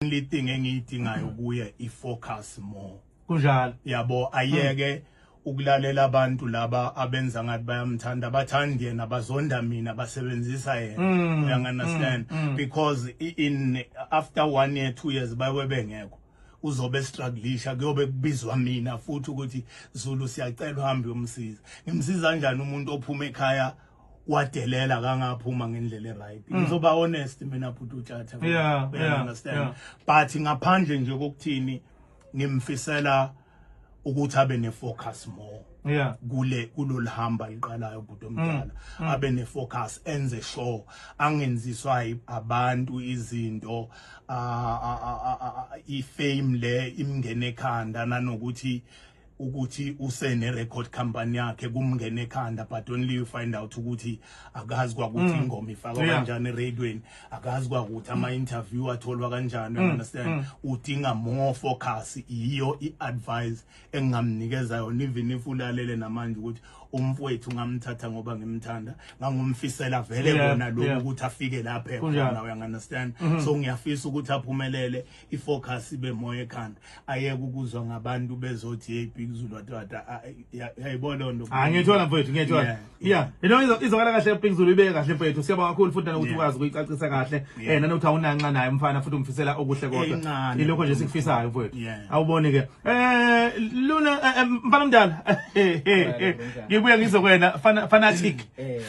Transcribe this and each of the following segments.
only thing engiyidingayo kuye ifocus more kunjalo yabo ayeke ukulalela abantu laba abenza ngathi bayamthanda bathanda yena bazonda mina basebenzisa yena you understand because in after 1 year 2 years bawe bengekho uzobe strugglisha kuyobe kubizwa mina futhi ukuthi Zulu siyacela uhambe umsiza ngimsiza kanjani umuntu ophuma ekhaya wadelela kangaphuma ngendlela right ngizoba honest mina futhi utshatha yeah understand but ngaphandle nje kokuthini ngimfisela ukuthi abe ne focus more kulolihamba liqalayo budo omdala abe ne focus enze sure angenziswa abantu izinto ifame le imngene ekhanda nanokuthi usene record company yakhe kumngene ekhanda but only you find out ukuthi akazi kwakuthi ingoma ifakwa kanjani eradioweni akazi kwakuthi ama interview atholwa kanjani understand udinga more focus iyo iadvice engamnikeza yona even if ulalele namanje ukuthi umfowethu ngamthatha ngoba ngimthanda ngangumfisela vele bona lokho ukuthi afike lapha khona you understand so ngiyafisa ukuthi aphumelele ifocus ibe more ekhanda ayeke ukuzwa ngabantu bezothi hey Big Zulu wata yayibona ndo ngiyithola mfowethu ngiyithola izokala kahle Big Zulu ibeke kahle mfowethu siyabonga kakhulu futhi ukuthi ukwazi ukuyicacisa kahle nanokuthi awunanqa naye mfana futhi umfisela okuhle kodwa ilokho nje sikufisayo mfowethu awubone ke Luna mfana mdala ngibuye ngizokwena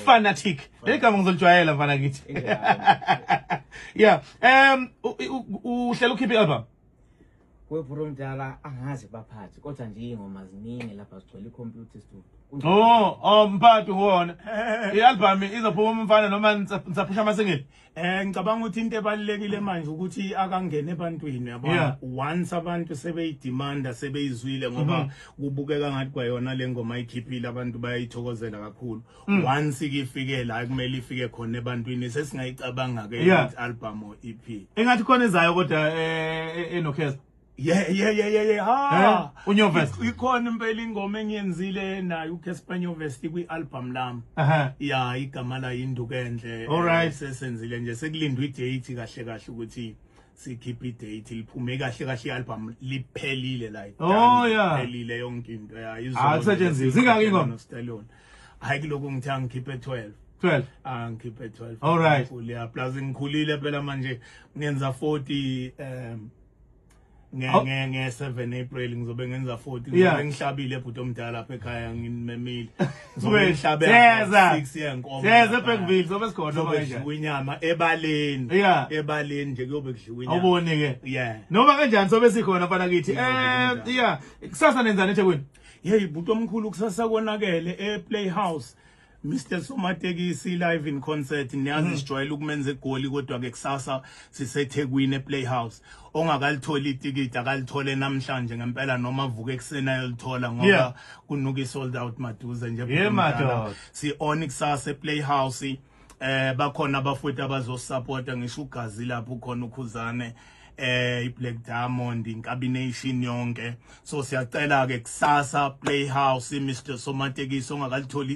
fanatic igama ngizolijwayela mfana kithi uhlela ukhiphe album kwebhuru mdala angazi baphathi kodwa nje ingoma ziningi lapha sigcwele icomputer studio mphathi wona ialbum izophuma umfana noma ngisaphusha amasingeli ngicabanga ukuthi into ebalekile manje ukuthi akangene ebantwini yabona once abantu sebeyidemanda sebeyizwile ngoba kubukeka ngathi kwayona lengoma ayikhiphile abantu bayayithokozela kakhulu once ikifike la kumele ifike khona ebantwini sesingayicabanga ke album or EP engathi khona ezayo kodwa enokheza unyovest ikhona impela ingoma engiyenzile nayo uKespenyovest kwi-album lami igama la Induku Enhle sesenzile nje sekulindwa idate kahle kahle ukuthi sikhiphe idate liphume kahle kahle i-album liphelile la liphelile yonke into akusetshenziswa zingaki ingoma hayi kuloko ngithi ngikhiphe 12 ngikhiphe 12 alright plus ngikhulile phela manje ngenza 40 nge 7 April ngizobe ngenza 40 ngizobe ngihlabile ebhuti omdala lapha ekhaya ngimemile ngizobe ngihlabela 6 yenkomo eBackville zobe sikhona manje inyama ebaleni nje kuyobe kudliwa inyama awubone ke noma kanjani sobe sikhona mfana kithi kusasa nenzani eThekwini ibhuti omkhulu kusasa konakele ePlayhouse Mr. Somatekisi live in concert niyazi sijwayele ukumenza egoli kodwa ke kusasa siseThekwini ePlayhouse ongakalithola itikiti akalithole namhlanje ngempela noma avuke ekseni ayolithola ngoba kunuka sold out maduze nje si on kusasa ePlayhouse bakhona abafowethu abazosupporta ngisho ugazi lapho khona ukhuzane iBlack Diamond inkabination yonke so siyacela ke kusasa Playhouse Mr. Somatekisi ongakalithola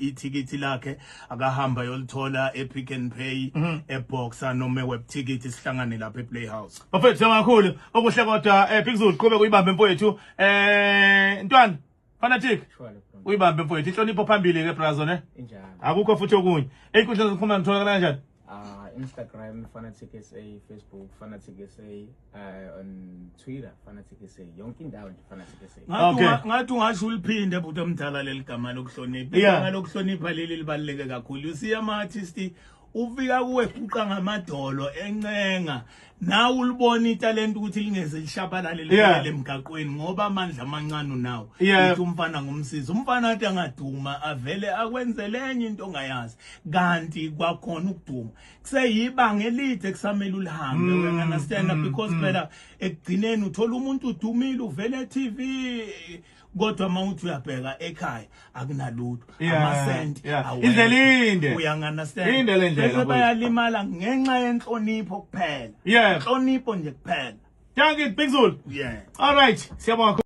itikiti lakhe akahamba yolithola ePick and Pay eBoxer noma eweb ticket sihlangane lapha ePlayhouse bafethu siyamakhulu okuhle kodwa Big Zulu qhubeka uyibambe mfowethu ntwana fanatic uyibambe mfowethu inhlonipho phambili ke brazo ne injalo akukho futhi okunye einkundla zokuxhumana ngithola kanjani Instagram Fanatic SA, Facebook Fanatic SA, on Twitter Fanatic SA, yonke indawo nje Fanatic SA. Ngathi ungasho uliphinde ebhuti omdala leligama lokuhlonipha igama lokuhlonipha leli libaluleke kakhulu usiya ama artists ufika kuwe uqa ngamadolo encenga nawe ulibona italent ukuthi lingeze lishabalale liphele emgaqweni ngoba amandla amancane nawo uthi umfana ngomsizi umfana athi angaduma avele akwenzele enye into ongayazi kanti kwakhona ukuduma kuseyibanga elide kusamela ulihambe you understand because phela ekugcineni uthola umuntu udumile uvele TV kodwa mawuthi uyabheka ekhaya akunalutho amasenti indlela uyangunderstand indlela bayalimala ngenxa yenhlonipho kuphela inhlonipho nje kuphela Thank you Big Zulu all right siyabonga